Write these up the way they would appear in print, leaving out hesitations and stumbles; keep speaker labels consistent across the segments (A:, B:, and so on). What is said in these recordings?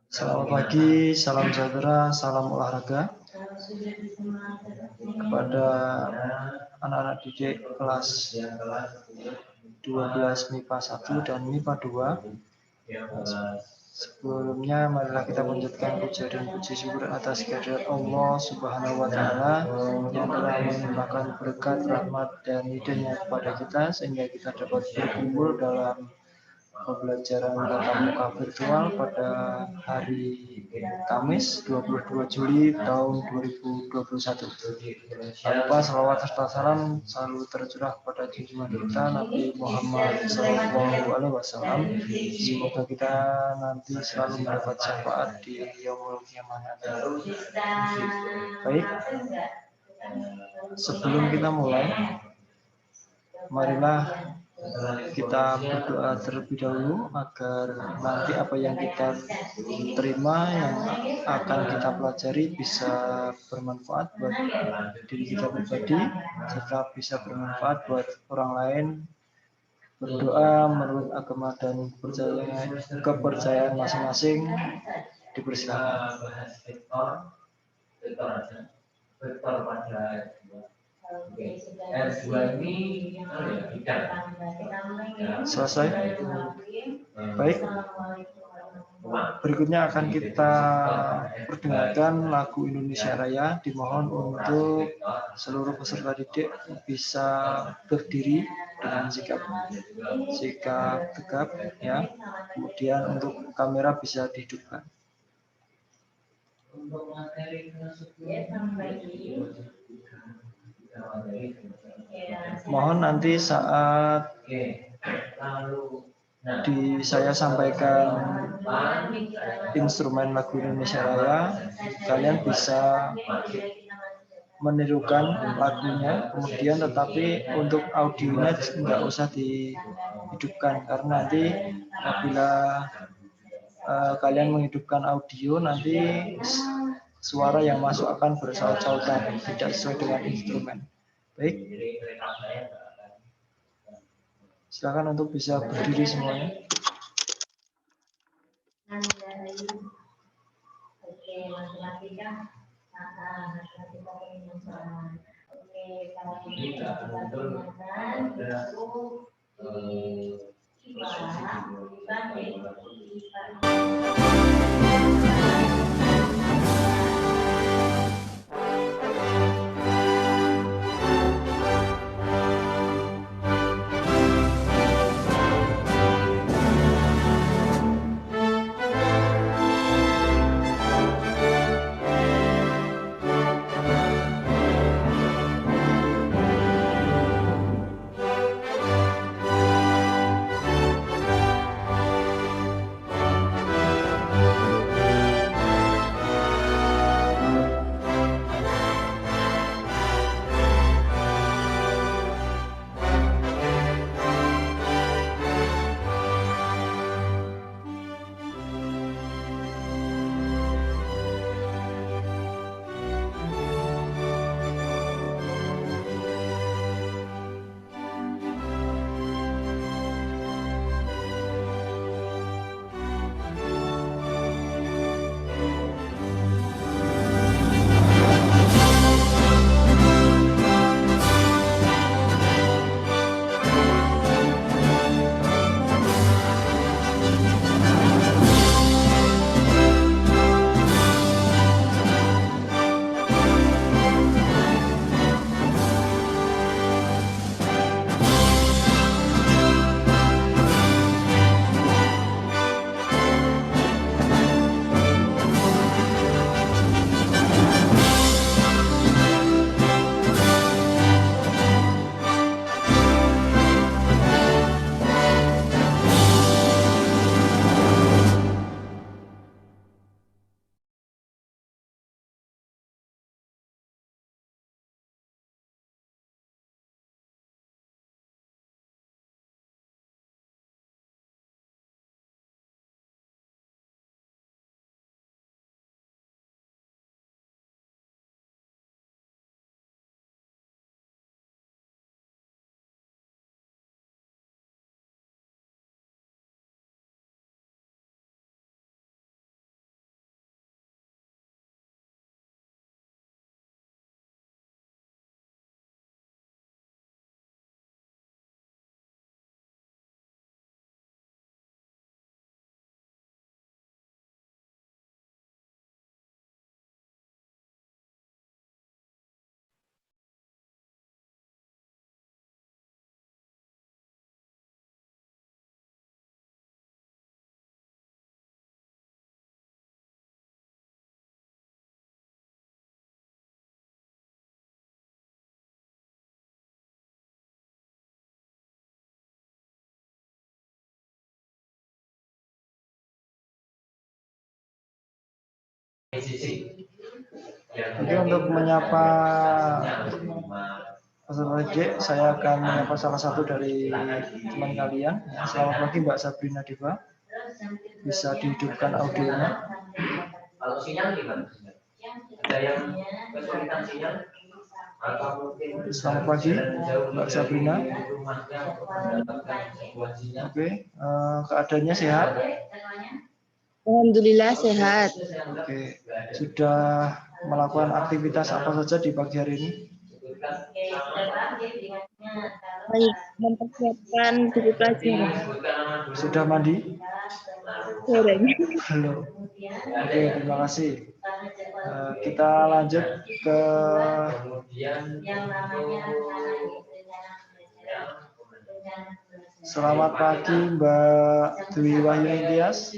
A: Selamat pagi, salam sejahtera, salam olahraga kepada anak-anak didik kelas 12 MIPA 1 dan MIPA 2. Sebelumnya marilah kita panjatkan puja dan puji syukur atas kehadirat Allah Subhanahu wa taala yang telah melimpahkan berkat, rahmat dan hidayah kepada kita sehingga kita dapat berkumpul dalam pembelajaran tatap muka virtual pada hari Kamis 22 Juli tahun 2021. Tanpa salawat serta salam selalu tercurah kepada junjungan kita Nabi Muhammad SAW. Semoga kita nanti selalu mendapat syafaat di yaumul qiyamah nanti. Baik, sebelum kita mulai, marilah kita berdoa terlebih dahulu agar nanti apa yang kita terima, yang akan kita pelajari bisa bermanfaat buat diri kita pribadi, serta bisa bermanfaat buat orang lain. Berdoa menurut agama dan kepercayaan masing-masing dipersilakan. Selesai. Baik. Berikutnya akan kita perdengarkan lagu Indonesia Raya. Dimohon untuk seluruh peserta didik bisa berdiri dengan sikap tegap, ya. Kemudian untuk kamera bisa dihidupkan. Untuk materi mohon nanti saat saya sampaikan instrumen lagu Indonesia Raya, kalian bisa menirukan lagunya, kemudian tetapi untuk audionya nggak usah dihidupkan karena nanti apabila kalian menghidupkan audio, nanti suara yang masuk akan bersaut-sautan, tidak sesuai dengan instrumen. Baik, silakan untuk bisa berdiri semuanya. Oke, laki-laki kah? Laki-laki oke, kalau kita perkenalkan Oke, untuk menyapa peserta didik, saya akan menyapa salah satu dari teman kalian. Selamat pagi Mbak Sabrina Diva. Bisa dihidupkan audionya.
B: Kalau sinyal gimana? Ada yang kesulitan sinyal?
A: Selamat pagi Mbak Sabrina. Oke, keadaannya sehat?
C: Alhamdulillah sehat.
A: Oke, sudah melakukan aktivitas apa saja di pagi hari ini?
C: Baik, mempersiapkan buku pelajaran.
A: Sudah mandi?
C: Suaranya.
A: Belum. Oke, terima kasih. Kita lanjut ke selamat pagi Mbak Dwi Wahyuni Tias.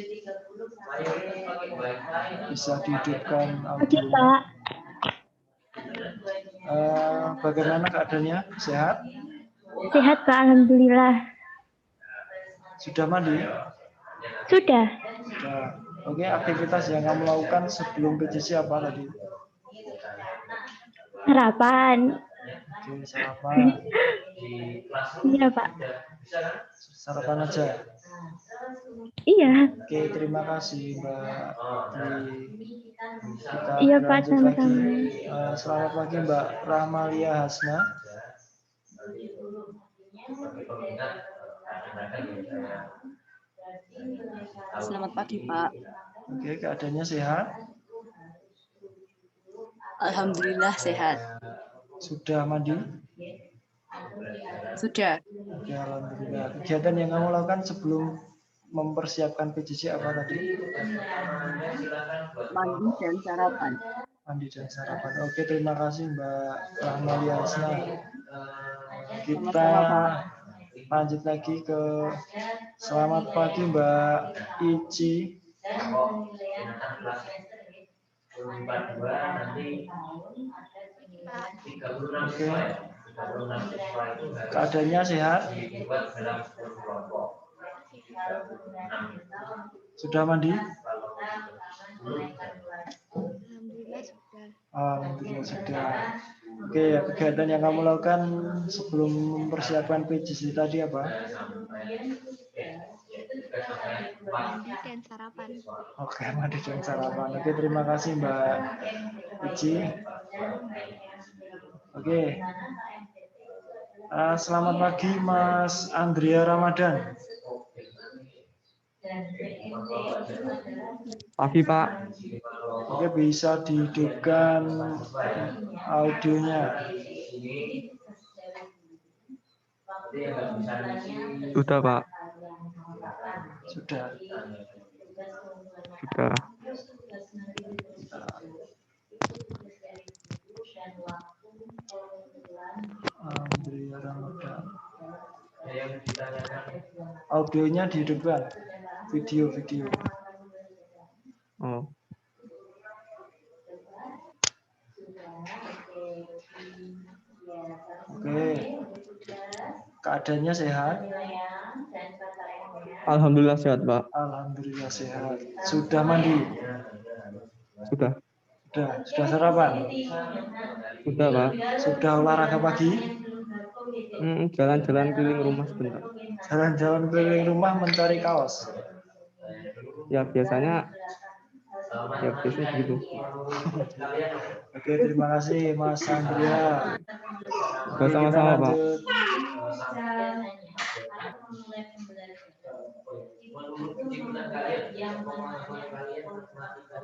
A: Bisa dihidupkan audio.
C: Pak.
A: Bagaimana keadaannya? Sehat?
C: Sehat Pak, alhamdulillah.
A: Sudah mandi?
C: Sudah.
A: Sudah. Oke, aktivitas yang kamu lakukan sebelum PJJ apa tadi?
C: Sarapan.
A: Oke, sarapan.
C: Iya Pak.
A: Sarapan aja.
C: Iya.
A: Oke, terima kasih Mbak Dwi. Kita
C: Iya Pak,
A: lanjut
C: sama-sama.
A: lagi. Selamat pagi Mbak Rahmalia Hasna.
D: Selamat pagi, Pak.
A: Oke, keadaannya sehat?
D: Alhamdulillah sehat.
A: Sudah mandi?
D: Sudah.
A: Oke, alhamdulillah. Kegiatan yang kamu lakukan sebelum mempersiapkan PJJ apa tadi?
D: Mandi dan sarapan.
A: Mandi dan sarapan. Oke, terima kasih Mbak Rahmalia Hasna. Kita lanjut lagi ke selamat pagi Mbak Ici. Oke. Keadaannya sehat? Sudah mandi?
C: Alhamdulillah sudah.
A: Alhamdulillah sudah. Oke, kegiatan yang kamu lakukan sebelum mempersiapkan PJJ tadi apa?
C: Mandi dan sarapan.
A: Oke, mandi dan sarapan. Oke, terima kasih Mbak Ici. Oke. Selamat pagi Mas Andrea Ramadan.
E: Pagi Pak.
A: Oke, bisa dihidupkan audionya.
E: Sudah Pak.
A: Sudah.
E: Sudah.
A: Andrea Ramadan. Audionya dihidupkan. Video.
E: Oh.
A: Oke. Keadaannya sehat?
E: Alhamdulillah sehat Pak.
A: Alhamdulillah sehat. Sudah mandi?
E: Sudah.
A: Sudah sarapan?
E: Sudah Pak.
A: Sudah olahraga pagi?
E: Jalan-jalan keliling rumah sebentar.
A: Jalan-jalan keliling rumah mencari kaos?
E: Ya biasanya begitu.
A: Oke, terima kasih Mas Andrea. Oke, kita
E: Sama-sama Pak.
A: lanjut.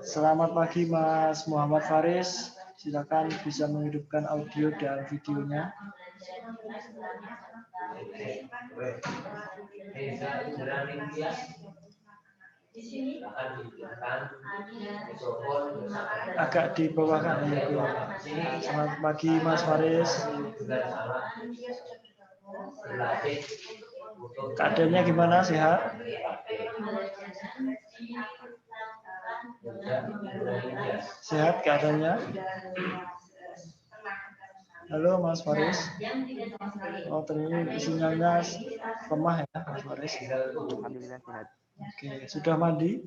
A: Selamat pagi Mas Muhammad Faris. Silakan bisa menghidupkan audio dan videonya. Agak di bawah kan ya. Selamat pagi Mas Faris. Keadaannya gimana? Sehat? Sehat keadaannya? Halo Mas Faris. Oh, ternyata sinyalnya lemah ya Mas Faris.
E: Alhamdulillah sehat.
A: Oke, sudah mandi?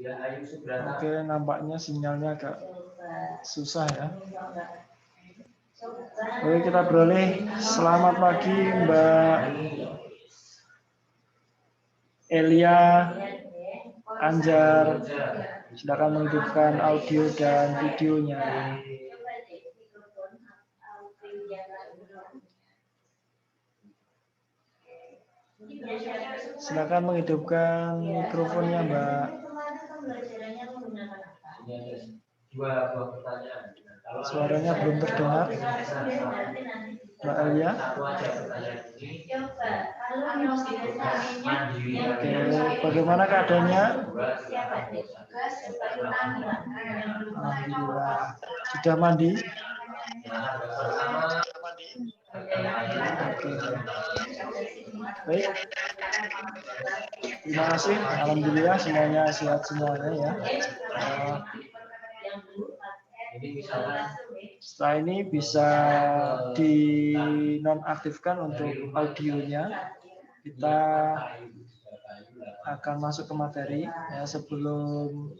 A: Oke, nampaknya sinyalnya agak susah ya. Oke, kita beralih. Selamat pagi Mbak Elia Anjar. Silakan menghidupkan audio dan videonya. Silakan menghidupkan mikrofonnya, Mbak. Suaranya belum terdengar, Mbak Elia. Oke, bagaimana keadaannya? Alhamdulillah. Sudah mandi? Oke. Baik. Terima kasih. Alhamdulillah semuanya sehat semuanya ya. Setelah ini bisa dinonaktifkan untuk audionya. Kita akan masuk ke materi. Ya, sebelum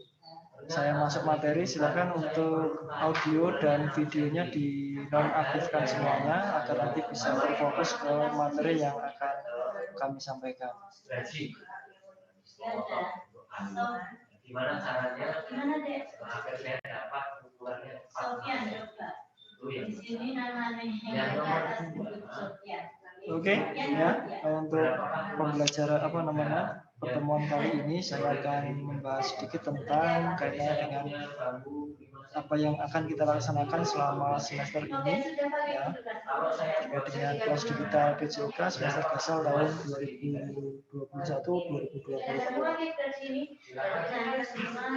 A: saya masuk materi, silakan untuk audio dan videonya dinonaktifkan semuanya agar nanti bisa terfokus ke materi yang akan kami sampaikan.
B: Gimana caranya agar saya dapat ukurannya
A: Oke, ya untuk pembelajaran pertemuan kali ini saya akan membahas sedikit tentang kaitannya dengan apa yang akan kita laksanakan selama semester ini ya, terkait dengan kelas digital PJOK semester gasal tahun 2021-2022.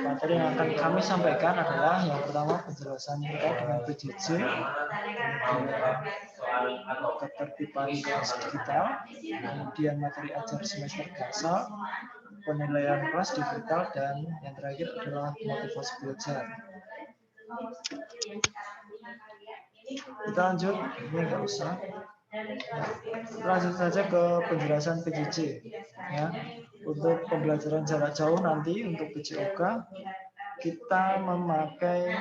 A: Materi yang akan kami sampaikan adalah yang pertama penjelasan terkait dengan PJJ, ketertiban kelas digital, kemudian materi ajar semester gasal, penilaian kelas digital, dan yang terakhir adalah motivasi belajar. Kita lanjut, ini nggak usah. Lanjut saja ke penjelasan PJJ. Ya, untuk pembelajaran jarak jauh nanti untuk PJOK kita memakai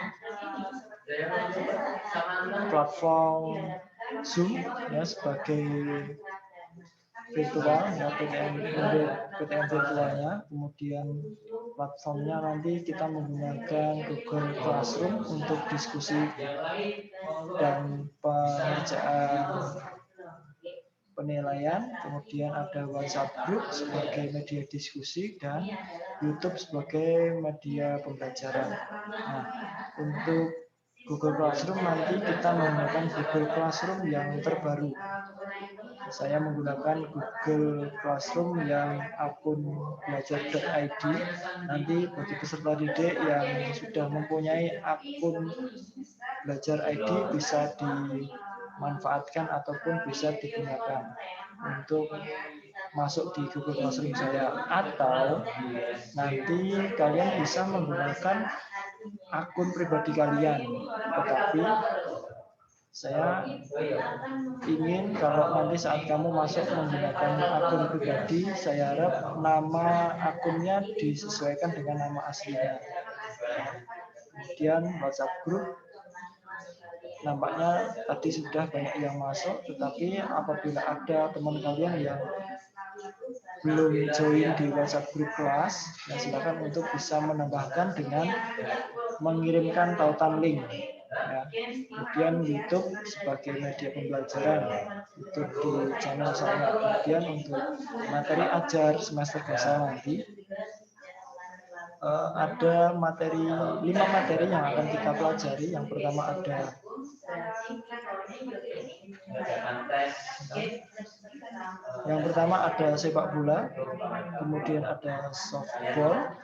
A: platform Zoom ya sebagai virtual ya PTM virtualnya, kemudian platformnya nanti kita menggunakan Google Classroom untuk diskusi dan pengerjaan penilaian, kemudian ada WhatsApp group sebagai media diskusi dan YouTube sebagai media pembelajaran. Nah, untuk Google Classroom nanti kita menggunakan Google Classroom yang terbaru. Saya menggunakan Google Classroom yang akun belajar.id. Nanti bagi peserta didik yang sudah mempunyai akun belajar ID bisa dimanfaatkan ataupun bisa digunakan untuk masuk di Google Classroom saya, atau nanti kalian bisa menggunakan akun pribadi kalian, tetapi saya ingin kalau nanti saat kamu masuk menggunakan akun pribadi, saya harap nama akunnya disesuaikan dengan nama aslinya. Kemudian WhatsApp group, nampaknya tadi sudah banyak yang masuk, tetapi apabila ada teman kalian yang belum join di WhatsApp group kelas, ya silakan untuk bisa menambahkan dengan mengirimkan tautan link. Ya. Kemudian YouTube sebagai media pembelajaran, YouTube di channel saya. Kemudian untuk materi ajar semester gasal nanti ada 5 materi yang akan kita pelajari. Yang pertama ada sepak bola, kemudian ada softball,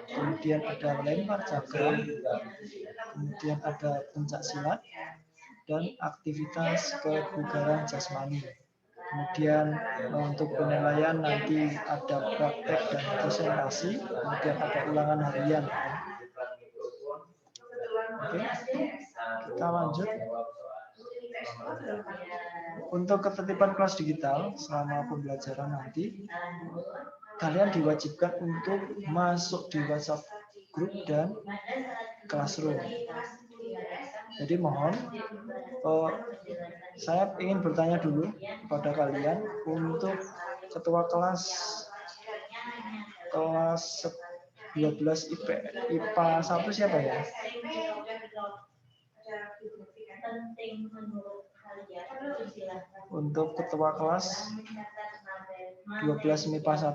A: kemudian ada lempar cakram, kemudian ada pencak silat, dan aktivitas kebugaran jasmani. Kemudian untuk penilaian nanti ada praktek dan presentasi, kemudian ada ulangan harian. Oke, kita lanjut. Untuk ketertiban kelas digital selama pembelajaran nanti, kalian diwajibkan untuk masuk di WhatsApp grup dan classroom. Jadi mohon, saya ingin bertanya dulu kepada kalian untuk ketua kelas 12 IPA 1 siapa ya? Untuk ketua kelas 12 MIPA 1.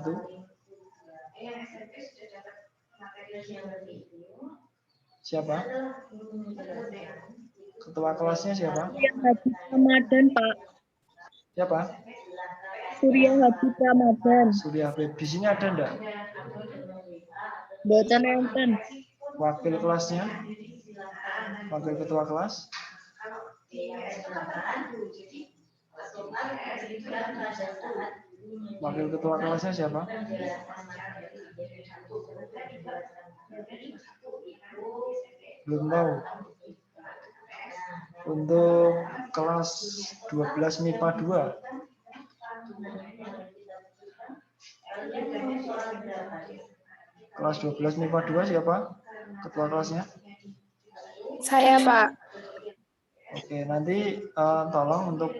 A: Siapa? Ketua kelasnya siapa?
F: Surya Hadi Ramadan, Pak.
A: Siapa?
F: Surya Hadi Ramadan.
A: Surya Habib. Di sini ada enggak?
F: Boten enten.
A: Wakil kelasnya? Wakil ketua kelas? Wakil ketua kelasnya siapa? Belum tahu. Untuk kelas 12 MIPA 2. Kelas 12 MIPA 2 siapa? Ketua kelasnya?
F: Saya, Pak.
A: Oke, nanti tolong untuk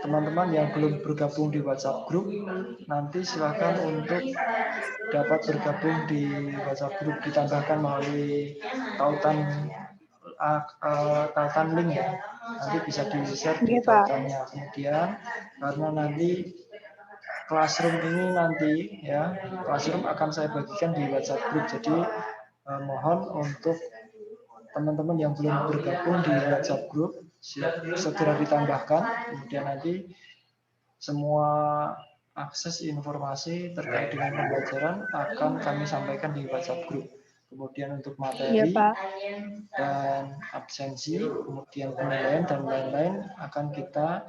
A: teman-teman yang belum bergabung di WhatsApp grup, nanti silakan untuk dapat bergabung di WhatsApp grup, ditambahkan melalui tautan link ya. Nanti bisa di-share di tautannya. Kemudian karena nanti classroom ini nanti ya, classroom akan saya bagikan di WhatsApp group. Jadi mohon untuk teman-teman yang belum bergabung di WhatsApp group segera ditambahkan. Kemudian nanti semua akses informasi terkait dengan pembelajaran akan kami sampaikan di WhatsApp group. Kemudian untuk materi dan absensi, kemudian penilaian dan lain-lain akan kita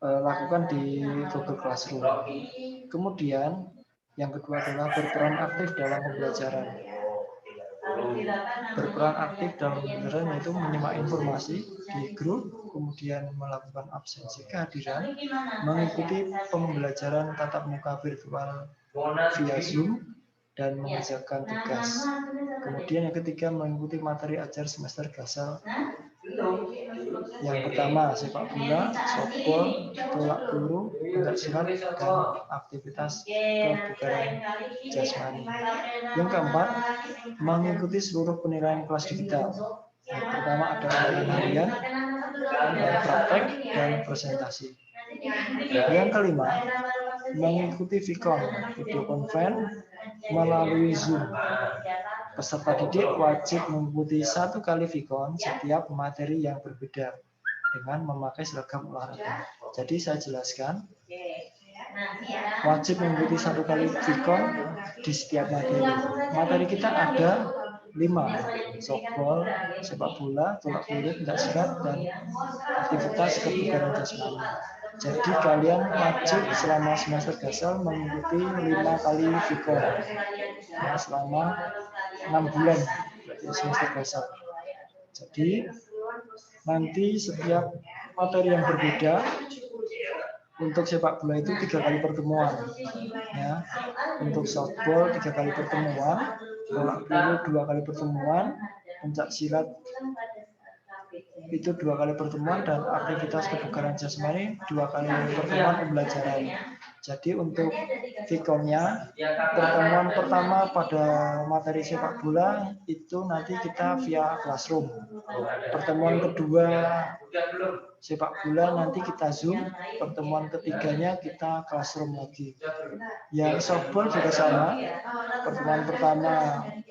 A: lakukan di Google Classroom. Kemudian yang kedua adalah berperan aktif dalam pembelajaran. Berperan aktif dalam pembelajaran yaitu menyimak informasi di grup, kemudian melakukan absensi kehadiran, mengikuti pembelajaran tatap muka virtual via Zoom, dan mengerjakan tugas. Kemudian yang ketiga mengikuti materi ajar semester Gasal. Yang pertama sepak bola, softball, tolak peluru, pencak silat, dan aktivitas kebugaran jasmani. Yang keempat mengikuti seluruh penilaian kelas digital. Yang pertama ada penilaian harian, praktek, dan presentasi. Yang kelima mengikuti VCon, video conference melalui Zoom. Peserta didik wajib mengikuti 1 kali VCon setiap materi yang berbeda dengan memakai seragam olahraga. Jadi saya jelaskan, wajib mengikuti 1 kali VCon di setiap materi. Materi kita ada 5, softball, sepak bola, tolak peluru, pencak silat, dan aktivitas kebugaran jasmani. Jadi kalian wajib selama semester Gasal mengikuti 5 kali VCon ya, selama 6 bulan semester Gasal. Jadi nanti setiap materi yang berbeda. Untuk sepak bola itu 3 kali pertemuan ya. Untuk softball 3 kali pertemuan, tolak peluru 2 kali pertemuan, pencak silat itu 2 kali pertemuan, dan aktivitas kebugaran jasmani 2 kali pertemuan pembelajaran. Jadi untuk VCon-nya, pertemuan pertama pada materi sepak bola itu nanti kita via Classroom. Pertemuan kedua sepak bola nanti kita Zoom. Pertemuan ketiganya kita Classroom lagi. Yang softball juga sama. Pertemuan pertama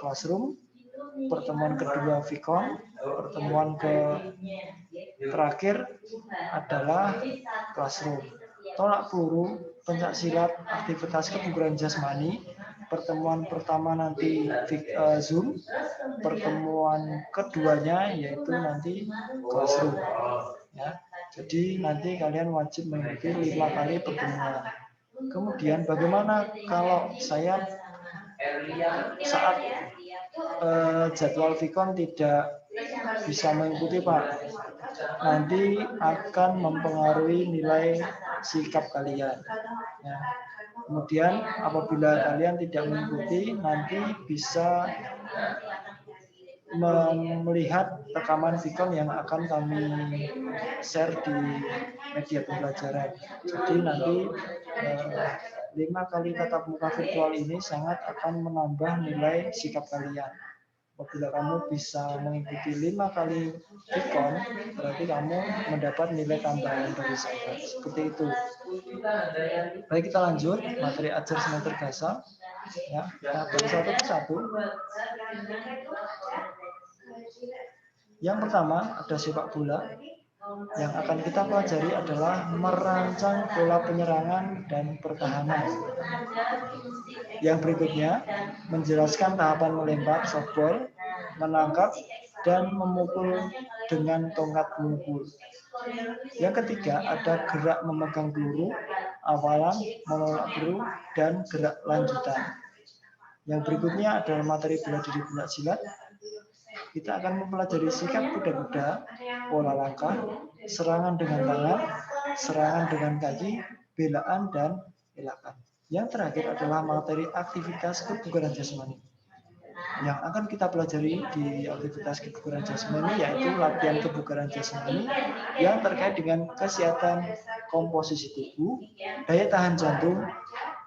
A: Classroom, pertemuan kedua VCon, pertemuan terakhir adalah Classroom. Tolak peluru, pencak silat, aktivitas kebugaran jasmani, pertemuan pertama nanti Zoom, pertemuan keduanya yaitu nanti Classroom ya. Jadi nanti kalian wajib mengikuti 5 kali pertemuan. Kemudian bagaimana kalau saya saat jadwal VCon tidak bisa mengikuti, Pak? Nanti akan mempengaruhi nilai sikap kalian ya. Kemudian apabila kalian tidak mengikuti, nanti bisa melihat rekaman Vicon yang akan kami share di media pembelajaran. Jadi nanti 5 kali tatap muka virtual ini sangat akan menambah nilai sikap kalian. Apabila kamu bisa mengikuti 5 kali Vicon, berarti kamu mendapat nilai tambahan dari saya. Seperti itu. Baik, kita lanjut materi ajar semester dasar. Ya, kita bahas satu persatu. Yang pertama ada sepak bola. Yang akan kita pelajari adalah merancang pola penyerangan dan pertahanan. Yang berikutnya menjelaskan tahapan melempar softball, menangkap, dan memukul dengan tongkat pemukul. Yang ketiga ada gerak memegang peluru, awalan, menolak peluru, dan gerak lanjutan. Yang berikutnya adalah materi bela diri pencak silat. Kita akan mempelajari sikap kuda-kuda, pola langkah, serangan dengan tangan, serangan dengan kaki, belaan, dan elakan. Yang terakhir adalah materi aktivitas kebugaran jasmani. Yang akan kita pelajari di aktivitas kebugaran jasmani yaitu latihan kebugaran jasmani yang terkait dengan kesehatan komposisi tubuh, daya tahan jantung,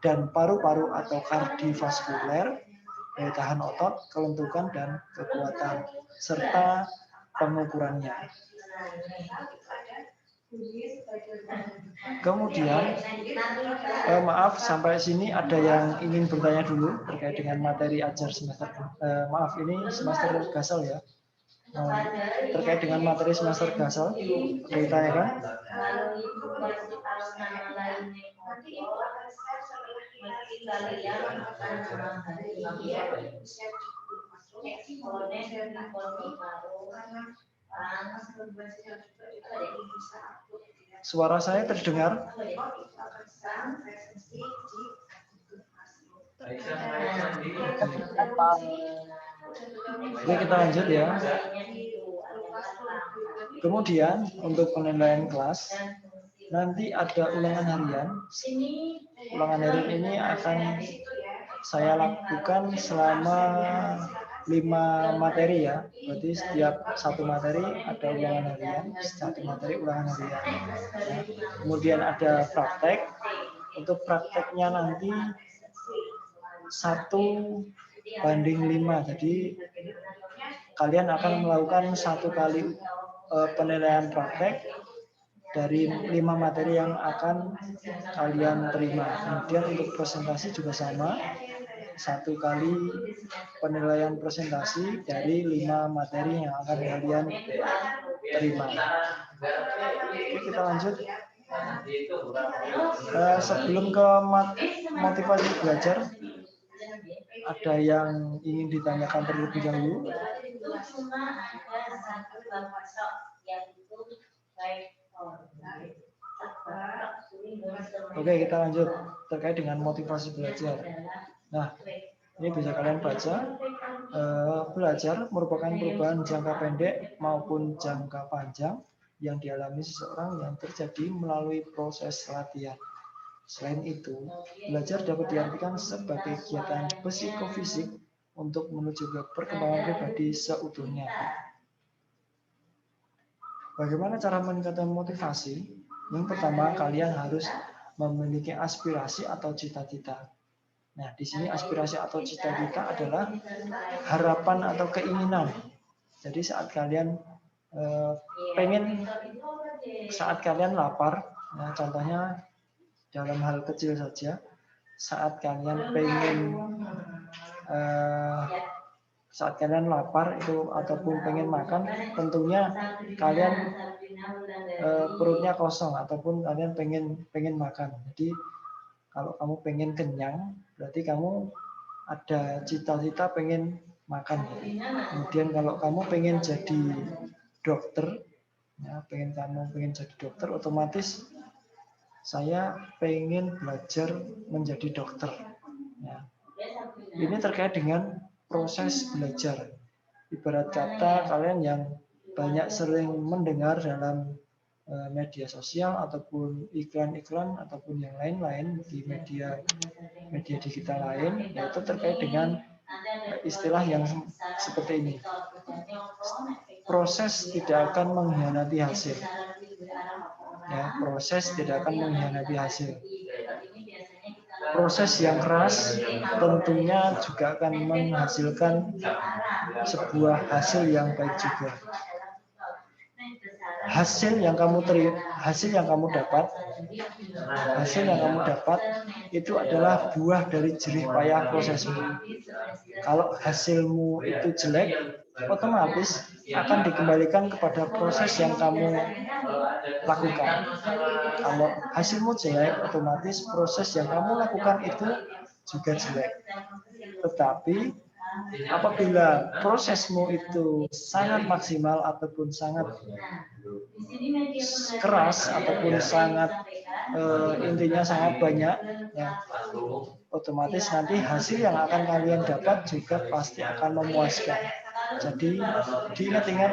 A: dan paru-paru atau kardiovaskuler, daya tahan otot, kelentukan, dan kekuatan, serta pengukurannya. Kemudian, maaf sampai sini ada yang ingin bertanya dulu terkait dengan materi ajar semester. Maaf ini semester gasal ya. Terkait dengan materi semester gasal, ada yang ditanyakan? Suara saya terdengar? Oke, kita lanjut ya. Kemudian untuk penilaian kelas, nanti ada ulangan harian. Ulangan harian ini akan saya lakukan selama 5 materi ya. Berarti setiap satu materi ada ulangan harian, satu materi ulangan harian. Ya. Kemudian ada praktek. Untuk prakteknya nanti 1:5. Jadi kalian akan melakukan 1 kali penilaian praktek dari 5 materi yang akan kalian terima. Kemudian untuk presentasi juga sama, 1 kali penilaian presentasi dari 5 materi yang akan kalian terima. Oke, kita lanjut. Sebelum ke motivasi belajar, ada yang ingin ditanyakan terlebih dahulu? Oke, kita lanjut terkait dengan motivasi belajar. Nah, ini bisa kalian baca. Belajar merupakan perubahan jangka pendek maupun jangka panjang yang dialami seseorang yang terjadi melalui proses latihan. Selain itu, belajar dapat diartikan sebagai kegiatan psikofisik untuk menuju ke perkembangan pribadi seutuhnya. Bagaimana cara meningkatkan motivasi? Yang pertama, kalian harus memiliki aspirasi atau cita-cita. Nah, di sini aspirasi atau cita-cita adalah harapan atau keinginan. Jadi saat kalian saat kalian lapar, nah contohnya dalam hal kecil saja, saat kalian lapar itu ataupun pengen makan, tentunya kalian perutnya kosong ataupun kalian pengen makan. Jadi kalau kamu pengen kenyang, berarti kamu ada cita-cita pengen makan. Kemudian kalau kamu pengen jadi dokter, ya, pengen jadi dokter, otomatis saya pengen belajar menjadi dokter. Ya. Ini terkait dengan proses belajar. Ibarat kata kalian yang banyak sering mendengar dalam media sosial ataupun iklan-iklan ataupun yang lain-lain di media digital lain, yaitu terkait dengan istilah yang seperti ini. Proses tidak akan mengkhianati hasil. Ya, proses tidak akan mengkhianati hasil. Proses yang keras tentunya juga akan menghasilkan sebuah hasil yang baik juga. Hasil yang kamu dapat itu adalah buah dari jerih payah prosesmu. Kalau hasilmu itu jelek, otomatis akan dikembalikan kepada proses yang kamu lakukan. Kalau hasilmu jelek, otomatis proses yang kamu lakukan itu juga jelek. Tetapi apabila prosesmu itu sangat maksimal ataupun sangat keras ataupun sangat intinya sangat banyak, ya, otomatis nanti hasil yang akan kalian dapat juga pasti akan memuaskan. Jadi diingat-ingat,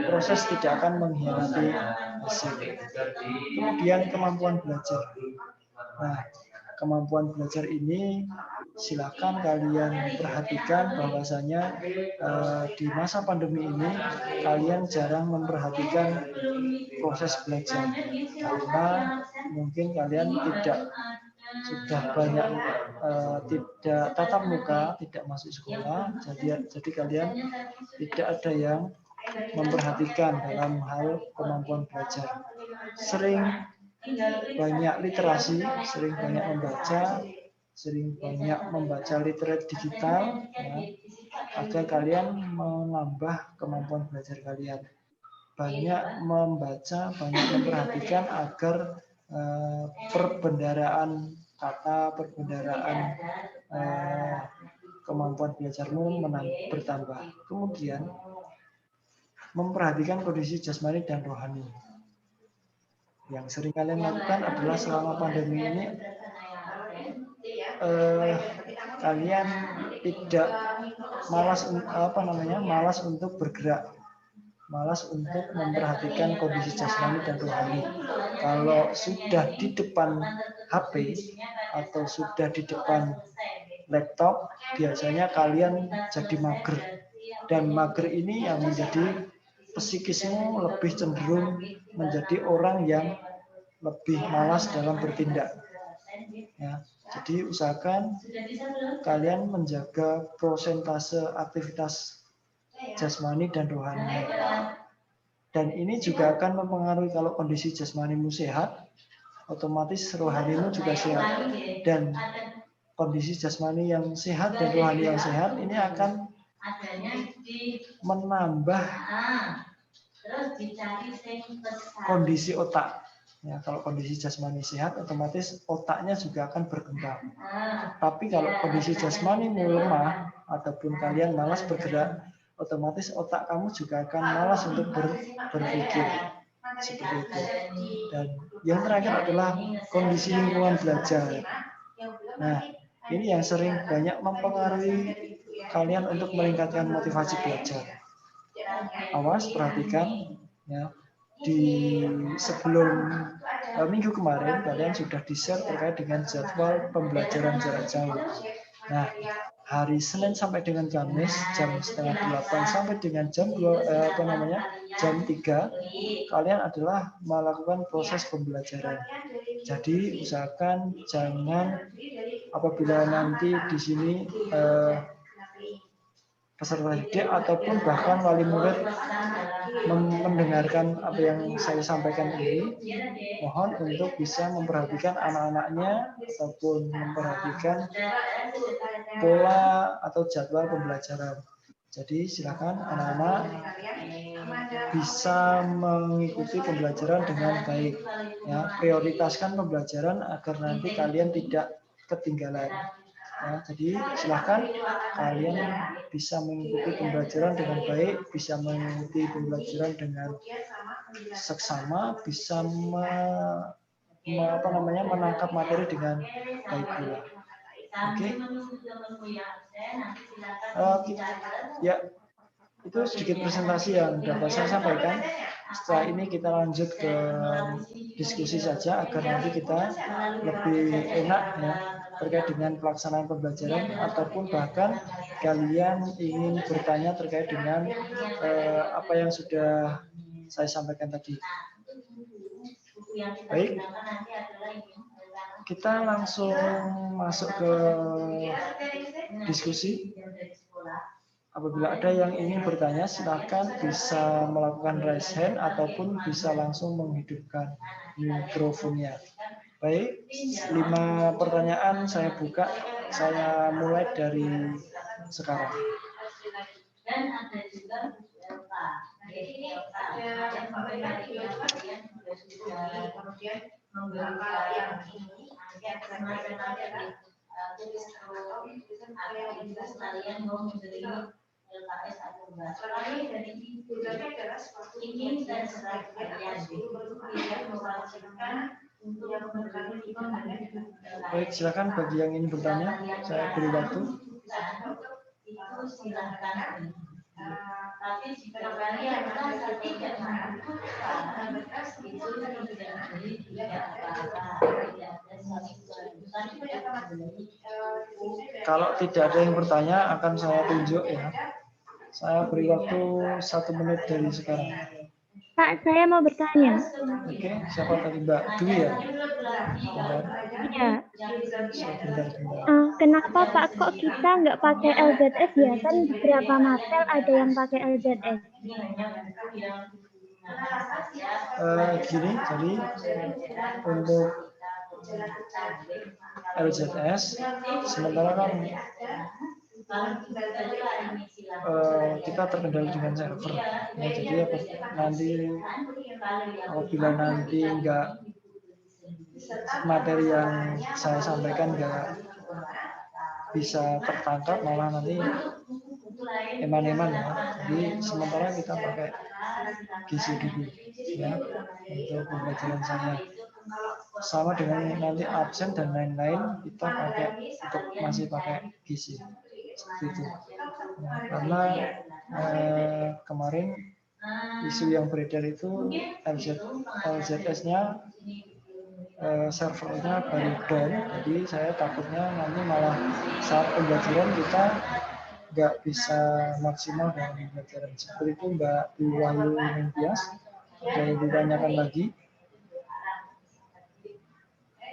A: proses tidak akan mengkhianati hasil. Kemudian kemampuan belajar. Nah, kemampuan belajar ini silakan kalian perhatikan bahwasanya di masa pandemi ini kalian jarang memperhatikan proses belajar karena mungkin kalian sudah banyak tidak tatap muka, tidak masuk sekolah, jadi kalian tidak ada yang memperhatikan dalam hal kemampuan belajar. Sering banyak literasi, sering banyak membaca literate digital, ya, agar kalian menambah kemampuan belajar kalian. Banyak membaca, banyak memperhatikan agar perbendaraan kata, perbendaraan kemampuan belajarmu bertambah. Kemudian memperhatikan kondisi jasmani dan rohani. Yang sering kalian lakukan adalah selama pandemi ini kalian tidak malas untuk bergerak, malas untuk memperhatikan kondisi jasmani dan rohani. Kalau sudah di depan HP atau sudah di depan laptop, biasanya kalian jadi mager. Dan mager ini yang menjadi psikismu lebih cenderung menjadi orang yang lebih malas dalam bertindak. Ya, jadi usahakan kalian menjaga prosentase aktivitas jasmani dan rohani. Dan ini juga akan mempengaruhi kalau kondisi jasmanimu sehat, otomatis rohanimu juga sehat. Dan kondisi jasmani yang sehat dan rohani yang sehat ini akan menambah kondisi otak. Ya, kalau kondisi jasmani sehat, otomatis otaknya juga akan berkembang. Tapi kalau kondisi jasmanimu lemah ataupun kalian malas bergerak, otomatis otak kamu juga akan malas untuk berpikir seperti itu. Dan yang terakhir adalah kondisi lingkungan belajar. Nah, ini yang sering banyak mempengaruhi kalian untuk meningkatkan motivasi belajar. Awas, perhatikan, ya, di sebelum minggu kemarin kalian sudah di-share terkait dengan jadwal pembelajaran jarak jauh. Nah, hari Senin sampai dengan Kamis jam 7:30 sampai dengan jam 3 kalian adalah melakukan proses pembelajaran. Jadi usahakan jangan apabila nanti di sini peserta didik ataupun bahkan wali murid mendengarkan apa yang saya sampaikan ini, mohon untuk bisa memperhatikan anak-anaknya ataupun memperhatikan pola atau jadwal pembelajaran. Jadi silakan anak-anak bisa mengikuti pembelajaran dengan baik. Ya, prioritaskan pembelajaran agar nanti kalian tidak ketinggalan. Ya, jadi silakan kalian bisa mengikuti pembelajaran dengan baik, bisa mengikuti pembelajaran dengan seksama, bisa menangkap materi dengan baik pula. Oke. Ya, Itu sedikit presentasi yang dapat saya sampaikan. Setelah ini kita lanjut ke diskusi saja agar nanti kita lebih enak ya terkait dengan pelaksanaan pembelajaran, ataupun bahkan kalian ingin bertanya terkait dengan apa yang sudah saya sampaikan tadi. Baik, kita langsung masuk ke diskusi. Apabila ada yang ingin bertanya, silakan bisa melakukan raise hand ataupun bisa langsung menghidupkan mikrofonnya. Baik, 5 pertanyaan saya buka. Saya mulai dari sekarang. Dan ada juga delta. Jadi ini ada kemudian memberikan yang ini ada semacam tulis kalian mau memberi LKS atau enggak. Soalnya dari tujuannya adalah ini dan setelah kalian mewajibkan untuk memberikan baik, silakan bagi yang ingin bertanya, saya beri waktu. Itu silakan. Tapi jika kalian merasa tidak mampu, itu tidak apa-apa. Kalau tidak ada yang bertanya, akan saya tunjuk ya. Saya beri waktu 1 menit dari sekarang.
C: Pak, saya mau bertanya.
A: Oke, siapa tadi Mbak Dwi ya?
C: Iya.
A: Bentar.
C: Kenapa Pak kok kita nggak pakai LZS ya? Kan beberapa material ada yang pakai LZS.
A: Gini, jadi untuk LZS sementara kan kita terkendali dengan server. Ya, jadi nanti apabila nanti enggak materi yang saya sampaikan enggak bisa tertangkap, malah nanti eman-eman ya. Jadi sementara kita pakai gizi dulu ya untuk pembelajaran saya. Sama dengan nanti absen dan lain-lain kita masih pakai gizi seperti itu. Nah, karena kemarin isu yang beredar itu LZS-nya servernya baru down, jadi saya takutnya nanti malah saat pembelajaran kita nggak bisa maksimal dalam pembelajaran. Seperti itu Mbak Wahyu Mentias. Ada yang ditanyakan lagi?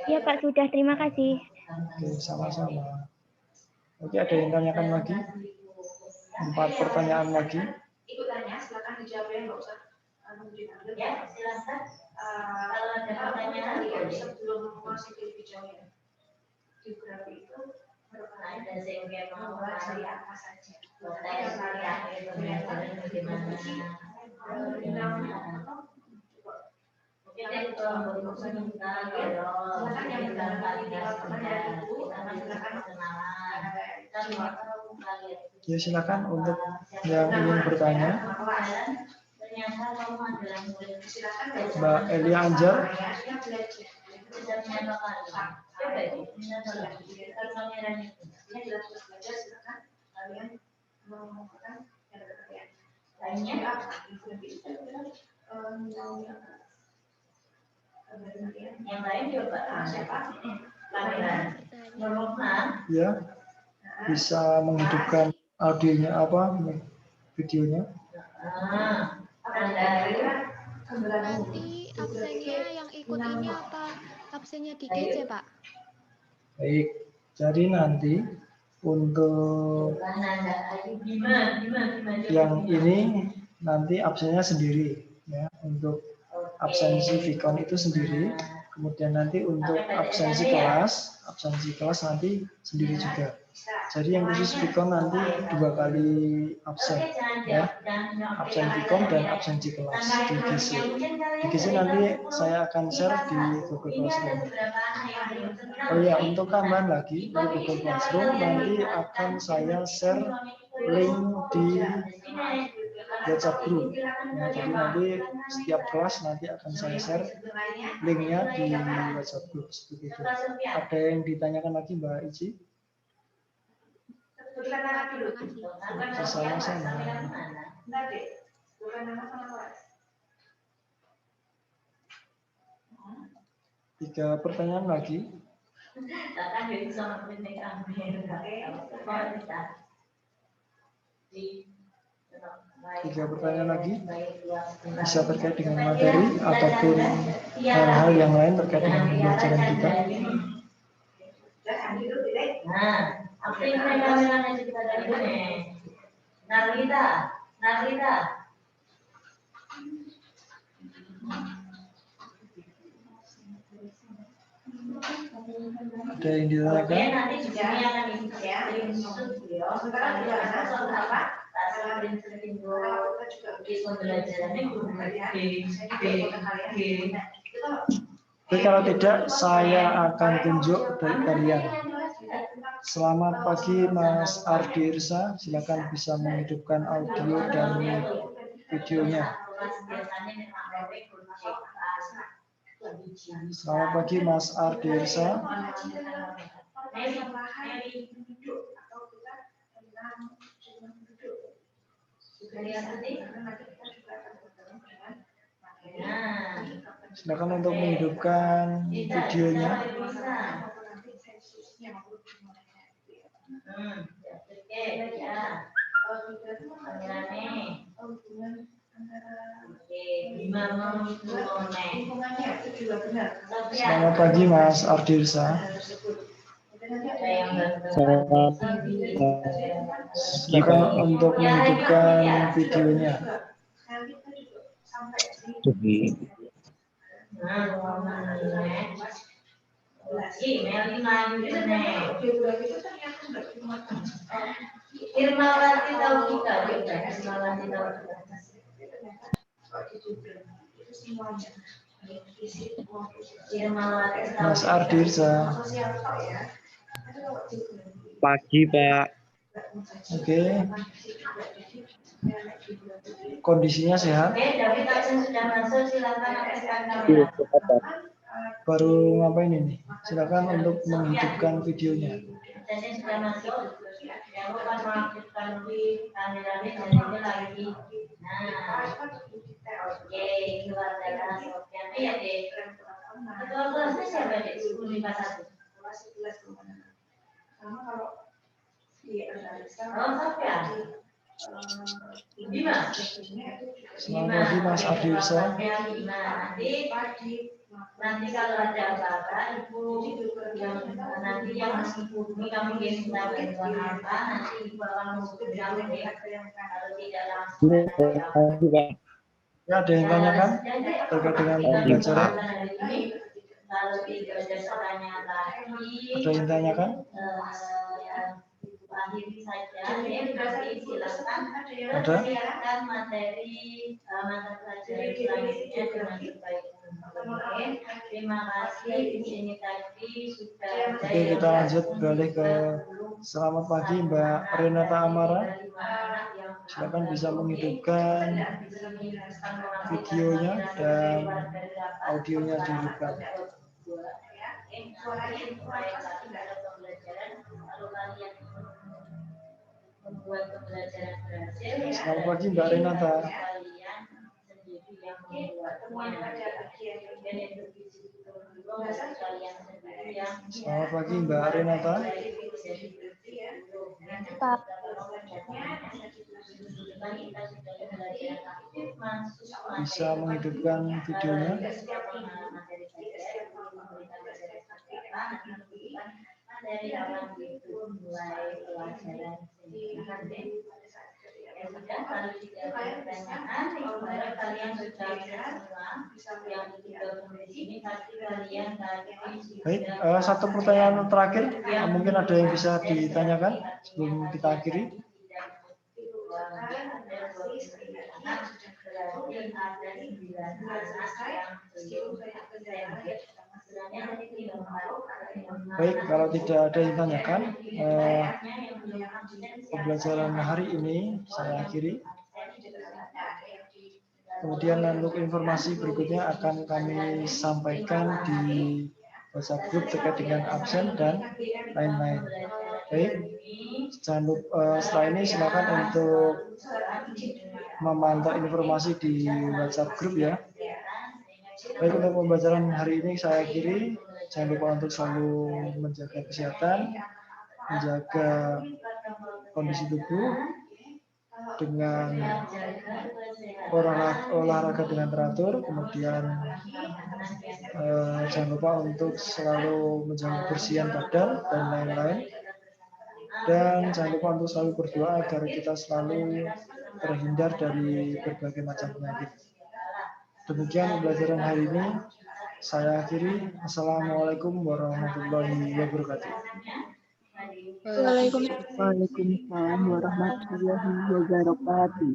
C: Iya Pak, sudah. Terima kasih.
A: Oke, sama-sama. Oke, ada yang tanyakan lagi? 4 pertanyaan lagi.
G: Ikut tanya, silakan dijawab ya, nggak usah ya, silakan. Kalau ada pertanyaan sebelum masuk ke video ya. Geografi itu merupakan dari apa saja.
A: Ya, silakan untuk yang ingin bertanya. Mbak Elia Anjar.
G: Yang lain juga siapa?
A: Ya, bisa menghidupkan audionya apa, videonya.
C: Nanti absennya yang ikut ini apa absennya di GC Pak?
A: Baik, jadi nanti untuk yang ini nanti absennya sendiri ya, untuk absensi Vicon itu sendiri. Kemudian nanti untuk absensi kelas nanti sendiri juga. Jadi yang khusus Vicon nanti 2 kali absen ya, absen Vicon dan absensi kelas di GC. Di GC nanti saya akan share di Google Classroom. Oh ya, untuk tambahan lagi di Google Classroom nanti akan saya share link di WhatsApp group. Nah, jadi nanti setiap kelas nanti akan saya share linknya di WhatsApp group seperti itu. Ada yang ditanyakan lagi Mbak Ici? Sama-sama.
G: Benar deh, bukan nama sama kelas.
A: 3 pertanyaan lagi. 3 pertanyaan lagi. Bisa terkait dengan materi ataupun hal-hal yang lain terkait dengan pembelajaran kita.
B: Nah, apa yang kamera kita dari ini? Narita.
A: Ada yang ditanyakan?
B: Nanti juga akan ya. Sementara juga ada soal apa?
A: Tapi kalau tidak, saya akan tunjuk dari kalian. Selamat pagi Mas Ardi Irsa, silakan bisa menghidupkan audio dan videonya. Selamat pagi Mas Ardi Irsa. Silakan untuk menghidupkan videonya. Selamat pagi Mas Ardirsa. Silakan untuk menghidupkan videonya.
B: Irmawati tahu kita juga.
A: Mas Ardirsa.
E: Pagi, Pak.
A: Oke. Kondisinya sehat?
B: David Aksen sudah masuk, silakan aktifkan kamera.
A: Baru ngapain ini? Silakan untuk menghidupkan videonya.
B: Jadi sudah masuk. Yang lupa mengaktifkan kameranya dan ini lagi. Nah, oke, keluar dari Sofian. Iya deh. Ketua kelasnya siapa deh? 1051.
G: Sama kalau di analisa.
B: Oh, Sofian. Bima.
A: Selamat pagi Mas Ardirsa.
B: Nanti kalau ada apa-apa, Ibu yang nanti yang menghubungi kami minta bantuan apa, nanti Ibu akan menghubungi kami kalau tidak langsung.
A: Ya, ada yang tanyakan terkait dengan pembelajaran?
B: Kalau tidak ada pertanyaan lagi,
A: Ada yang tanyakan?
B: akhiri saja. Nanti silakan silakan materi mata pelajaran selanjutnya dengan sebaik mungkin. Terima kasih. Di sini tadi sudah.
A: Oke, kita lanjut beralih ke selamat pagi Mbak Renata Amara. Silakan bisa menghidupkan videonya dan audionya dihidupkan.
B: Membuat pembelajaran berhasil.
A: Selamat pagi Mbak Renata. Selamat pagi Mbak Renata.
C: Pak.
A: Bisa menghidupkan videonya.
B: Dari awal itu mulai pelajaran sudah kalau tidak ada pertanyaan, sebenarnya kalian sudah semua yang digabung di sini pasti kalian tadi
A: Baik, satu pertanyaan terakhir, mungkin ada yang bisa ditanyakan sebelum kita akhiri. Baik, kalau tidak ada yang tanyakan, pembelajaran hari ini saya akhiri. Kemudian untuk informasi berikutnya akan kami sampaikan di WhatsApp group terkait dengan absen dan lain-lain. Baik, jangan lupa setelah ini silakan untuk memantau informasi di WhatsApp grup ya. Baik, untuk pembelajaran hari ini saya akhiri. Jangan lupa untuk selalu menjaga kesehatan, menjaga kondisi tubuh dengan olahraga dengan teratur, kemudian jangan lupa untuk selalu menjaga kebersihan badan dan lain-lain. Dan jangan lupa untuk selalu berdoa agar kita selalu terhindar dari berbagai macam penyakit. Demikian pembelajaran hari ini. Saya akhiri. Assalamualaikum warahmatullahi wabarakatuh.
D: Waalaikumsalam warahmatullahi wabarakatuh.